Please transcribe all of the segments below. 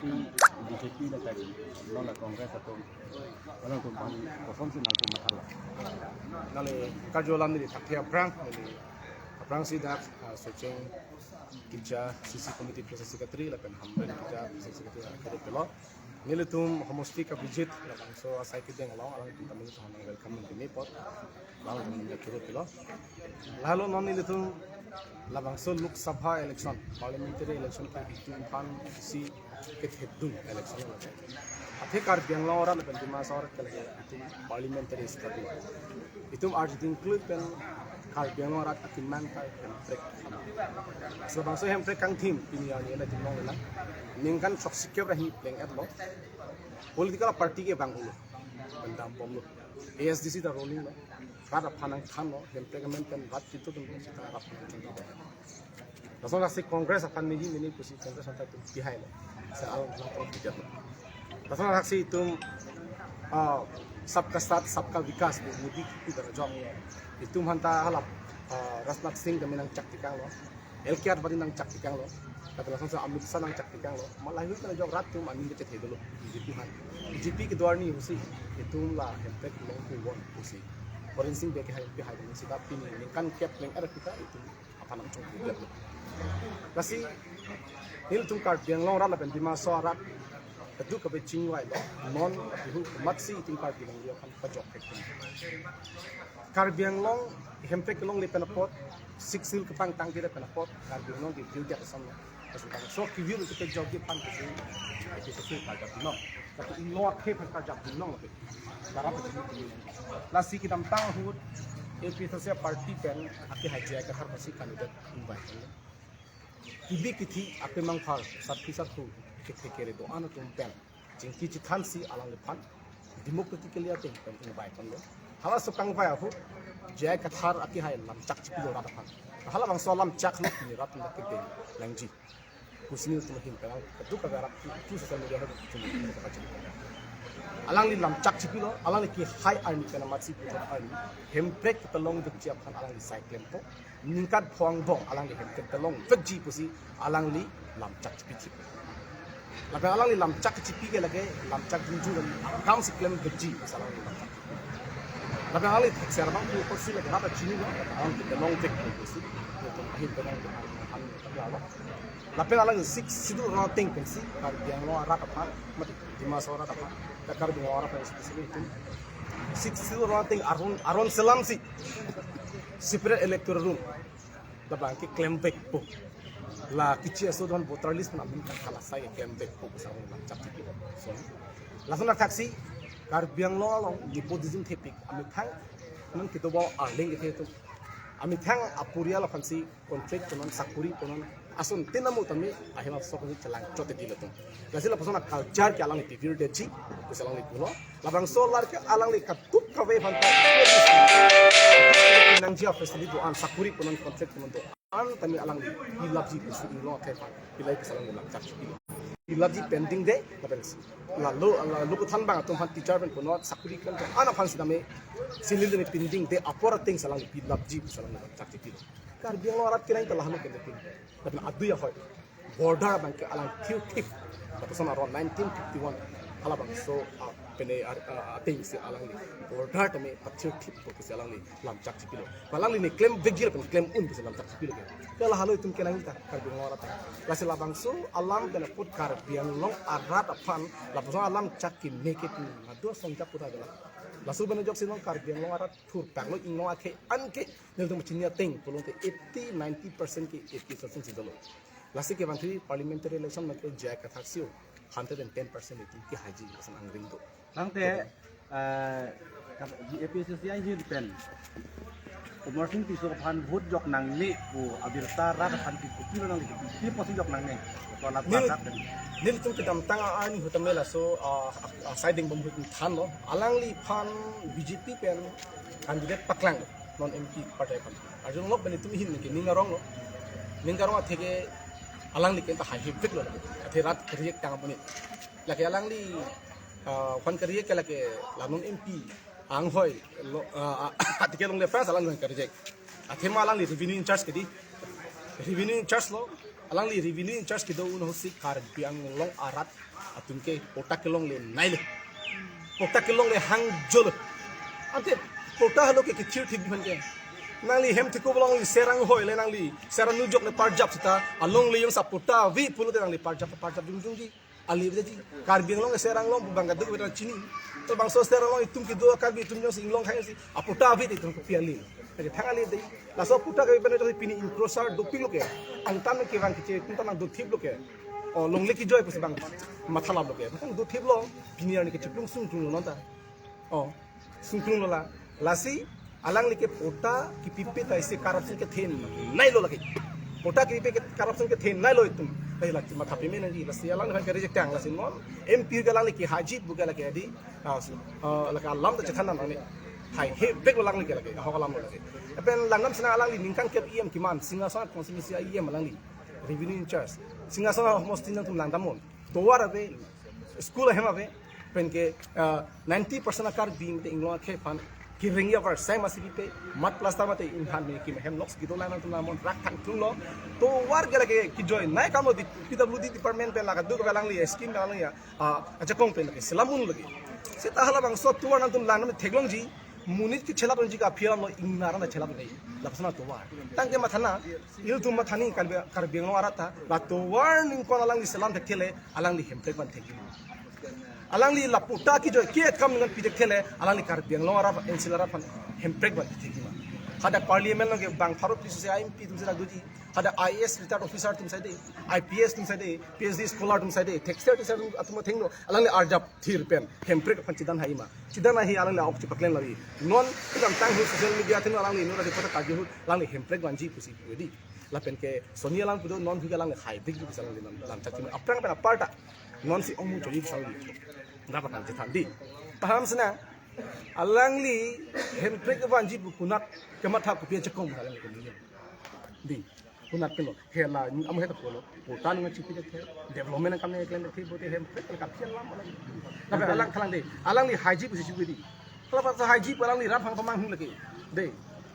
BJP na tadi nola Kongres atau walang tumpang kosong sih nato masalah. Nale kajolan ni takya prang nale prang sidak searching kerja sisi komite proses secretary lapan hamdan kerja proses secretary kada pelo nile tum homosti ka visit lapan so asai kideng along alang kita mung sa hanang welcome ni pot lalu tum nile turut pelo lalu non nile tum labang so Lok Sabha election parliamentary election ka itu pan si ket hedung election la athe kar biang la ora lapan dima sa ora kala itu parliamentary study itu arj din include pen kar biang ora atiman ka break so bang so hem break kang team ini ya ni la dimong la ningkan sok sikyo rahi pleng at lo political party ke bang hulo bandam bom lo ASDC da rolling lo rada phanang khan lo hem pregnant pen rat kitu dum sita rap Langsung kongres akan niji ini kusi kongres sampai itu behind soal nonton video. Langsung aksi itu सबका साथ सबका विकास मोदी की तरह job itu hanta halap Rajnath Singh demi nang caktikang lo LKR bari nang caktikang lo kata langsung sa Amit Shah nang caktikang lo malah itu kena jawab ratum anin ke cete dulu BJP han BJP ke duar ni usi itu lah impact long ku won usi Foreign Singh beke hai bihai ni sikap ini kan cap yang ada kita itu apa nang cong buat lo kasi nil tum card yang long rat lapen bima so rat itu ke becing wai lo non itu matsi itu card yang dia kan pajok card yang long hempek long lepen pot siksil ke pang tangki lepen pot card yang long di view dia kesam kasutang so ki view itu ke jog di pan ke sini itu sesuai card yang tapi ino ke card yang long lepen darap itu lasi kita tang hut itu saya party pen aki hajia ke har pasi kandidat invite Ibi kiti ape mangfar sarki sarku kete kere do ana tumpen jingki chithan si alang lepan democratically ate pen bai kon lo hala sukang pai ahu jai kathar aki hai lam chak chipi lo rata hala bang solam chak lo ni rat na kete langji kusini tu hin pe du ka garap tu social media ha tu ka chim alang li lam chak chipi lo alang li ki high army kana matsi pu army hemprek talong duk chiap khan alang li cyclem to ningkat phong bong alang li hemprek talong vegji pusi alang li lam chak chipi chipi laga alang li lam chak chipi ke lage lam chak junju lam kam cyclem vegji alang li lam chak laga alang li serbang ku kursi lage rata chini lo alang li talong veg pusi to hin talong an tawa lapen alang sik sidul roting pensi kar yang lo rata pa mati dimas ora ta kar bi ora pa spesial itu sik sidul roting aron selam si sipre electoral room la banki claim back po la kichi aso don voter list na min kala sai claim back po sa na chap ti so langsung na taxi kar biang lo long di buddhism thepik ami thang nan kitobo arling ite to ami thang apuria la fansi contract konon sakuri konon asun tinamu tami ahima sokoni chalang chote dilatum gasila pasona culture ke alang tivir de chi kusalang li kulo labang solar ke alang li katup kawe phanta nang jia facility an sakuri konon contract konon to an tami alang li ilabji kusu lo ke pa pilai kusalang li chak chi ilabji pending de labang la lo than bang tum han teacher ben kono sakuri kan to ana fansi dame silil ni pending de apora thing salang li ilabji kusalang li chak chi kar biang lo arat kirain telah nak kendekin tapi adu ya hoy border bang ke alang tiu tip tapi sama around 1951 ala bang so pene ating si alang ni border tame patiu tip ko si alang ni lam chak chipilo balang ni claim vigil pen claim un si lam chak chipilo ke kala halo itum kenang ta kar biang lo arat la se labang so alam bena put kar biang long arat apan la so alam chak ki naked adu song chak puta dala lasu bena jok sinong kar biang long arat thur tak lo ino ake anke nel tum chinia ting pulong te 80-90% ki 80% si dolo lasi ke bantri parliamentary election mat jai ka thaksio 110% itu ki haji asan angring do Langte di APCC ai hin pen umur sing tisu pan hut jok nang ni bu abirta rat pan ti ku kilo nang di posi jok nang ne to la pakat nil tum kita tang ani hutamela so siding bom hut than lo alang li pan BJP pen candidate paklang non MP partai pan arjun lo ben itu hin ni ningarong lo ningarong athege alang li kenta high hit lo athe rat kriek tang boni laki alang li kon kriek ke laki lanon MP ang hoy atike long le fas alang kon kriek athe ma alang li revenue in charge ke di revenue in charge lo alang li revenue in charge kido uno si kar biang long arat atun ke pota kelong le naile pota kelong le hang jol ante pota halo ke kichir thik bhan ke nang li hem thiko bolong li serang hoi le nang li serang nu jok le parjap sita along li yung sa pota vi pulu de nang li parjap dung dung ji ali bedi kar biang long serang long bangga du beta chini to bang so serang long itum kido kar bi tum nyong sing long khai si apota vi de tum ko piali jadi thangali dei la so puta ke bene to pini incrosar doping loke angtan ke rang ke tunta nang do thip loke o longle ki joy bang mathala loke kan do thip lo pini ani ke chuplung sung tung lo ta o sung tung lo la lasi alang like puta ki pipe ta ise corruption ke then nai lo lagi puta ki pipe ke corruption ke then nai lo itum dai la matha pe men ji lasi alang kan ke reject ang lasi non mp ke alang like haji buka lagi adi la ka lam ta chathana nani hai he bek lang li lagi ha kalam lagi apen langnam sina alang li ningkan ke em kiman singa sa konsimisi em alang li revenue in charge singa sa mostin tum langdamon to war ave school hem ave pen ke 90% akar bim te inglo ke pan ki ringi over sai masibi pe mat plaster mate in han me ki hem lox gido lang tum namon rak thang tum lo to war gele ke ki join nai kamo di pwd department pe laga du alang li scheme alang ya acha kong pe lagi selamun lagi sita hala bang so tuwa nang tum langnam theglong ji munit ki chela bonji ka phiam no ingna na chela nei lapsana to war tang ke mathana il tum mathani kar benglo arata la to war ning ko alang li salam the khele alang li hemtek ban theki alang li laputa ki jo ke kam ngan pi thele alang li kar benglo ara ensilara pan hemtek ban theki ma hada parliament no ke bang tharo pi se imp tum se duji hada is retired officer tum sai de ips tum sai de phd scholar tum sai de texture tum sai atuma thengno alang li arjap thir pen hemprek pan chidan haima chidan hi alang li ok paklen lawi non kam tang hu social media thengno alang li no ra pota ka hu alang li hemprek banji pusi wedi lapen ke sonia lang pudo non hu alang li hai big bi salang li lam chakti aprang pen aparta non si omu jori salang li na pakan chithandi paham sana alang li hemprek banji punak kematha ku pia chakong alang li di punat kilo hela am heta polo putan ng chipi de development kam ne klem de bote hem ka phian lam na alang khalang de alang li haji pusi chipi di kala pa haji alang li ram phang pamang hu lagi de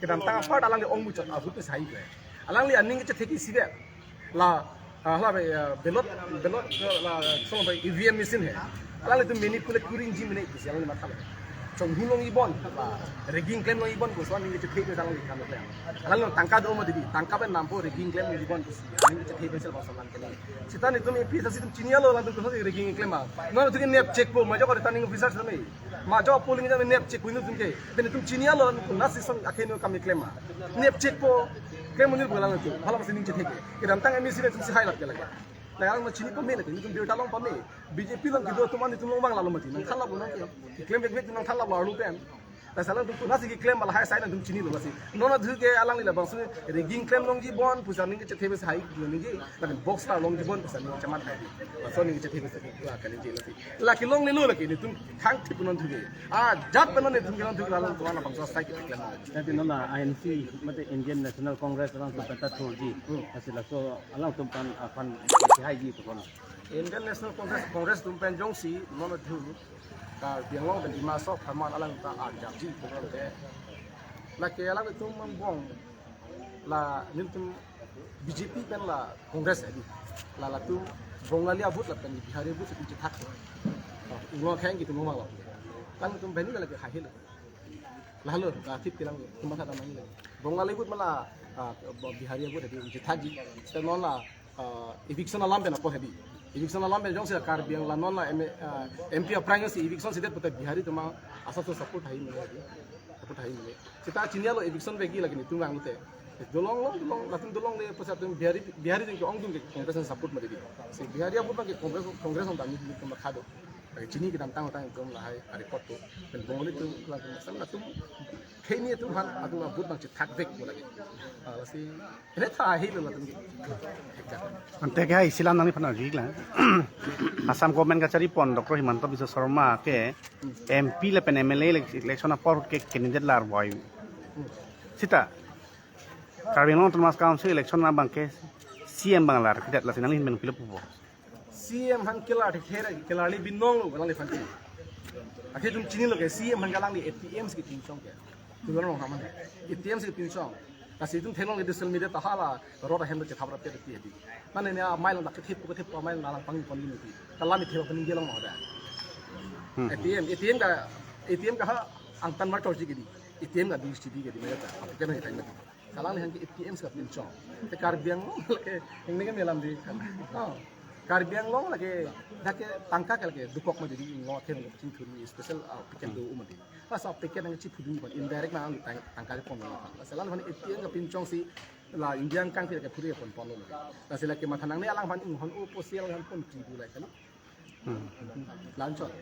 kedam ta part alang li ong mu chot abu pe sai ge alang li aning che theki sibe la hala be belot la so be evm machine hai alang li tu manipulate kuring ji mene pusi alang li mathala chong hulong ibon reging claim no ibon ko so ni che thei dalang kan le alang no tangka do mo di tangka ben nampo reging claim no ibon ni che thei besel basalan ke sita ni tum pi sasi tum chinia lo lan tum reging claim ma no tu nep check po ma jo ko returning officer sami ma jo polling ja nep check winu tum ke ben tum chinia lo na system akhe no kam claim ma nep check po claim ni bolang tu hala basi ni che thei ke ram tang mec tum si hai lat ke la Layang macini pemene tu, itu biar talong pemene. BJP lang gitu, tuman itu long bang lalu mati. Nang thalap lo nang klaim bek nang thalap lalu pen. Tasalang tu nasi klaim malah hai sai nang cini lo nasi. Nona tu ke alang ni lah bang sini reging klaim long jibon, pusan ni ke cethe hai ni je. Tapi box ta long jibon pusan ni camat hai. So ni cethe lah kali je lagi. Laki long ni lo lagi ni tu khang ti punan tu je. Jat penon ni tu kelan tu lalang tuan abang so sai ke klaim. Tapi nona ANC mate Indian National Congress orang tu kata turji. Hasil so alang tu pan apan hai ji tu kon. Indian National Congress tu pen jong si nona tu ka biang long ben masuk paman alang ta ajak ji tu ke. La ke alang tu mambong la nim tu BJP pen la Congress ni. La tu bongali abut la pen bihari abut tu cithak. Ngo khang gitu ngomong la. Kan tu ben ni la ke hai la. Lalu tip kilang tu masa tamang ni. Bongali abut mala bihari abut di cithak ji. Senon la eviction alam pen apa hadi. Eviction alam pen jong se kar biang la non la MP aprang si eviction sidet pata bihari tu ma asa tu support hai ni. Support hai ni. Kita chinia lo eviction bagi lagi ni tungang te. Dolong latung dolong le pasal tu bihari tu ke ong tu ke Congress support ma di. Si bihari apa ke Congress on tani tu ma khado. Chini kita tang tu la hai report tu. Dan bongoli tu la tu kini tu han atu abut bang cithak bek lagi. Lasi ini tha hi lo tu. Ante ke hai silam nang ni phana ri la. Assam government ka chari pon Dr. Himanta Biswa Sharma ke MP le pen MLA election apor ke candidate lar boy. Sita Karbinong Thomas Council election na bang ke CM banglar kidat la sinang hin men pilih pupo. CM han kila li binong lo galang li fanti. Akhir tu cini lo ke CM han galang li ATM sikit pincong ke. Tu galang haman. ATM sikit pincong. kasih itu teknologi digital media tahala roda handle ke thabra pet ti di mana ne mail nak thip ko thip mail nalang pang pon ni ti kala mi thep ni gelang moda ATM ka ang tan mar tor ji gidi ATM ka dis ti gidi me ta ke na ta kalang hang ATM sa pin chong te kar biang ke hing ne melam di kar biang long lagi dak tangka ke lagi dupok ma jadi ngo ke cing thuri special piket do umati pas piket nang chi phudu kon indirect na ang tangka pon la salan han ATM ka pin chong si la indian kang ke phuri pon pon lo la sila ke mathanang ne alang han ing hon o posial han pon tri du lai kan lanchot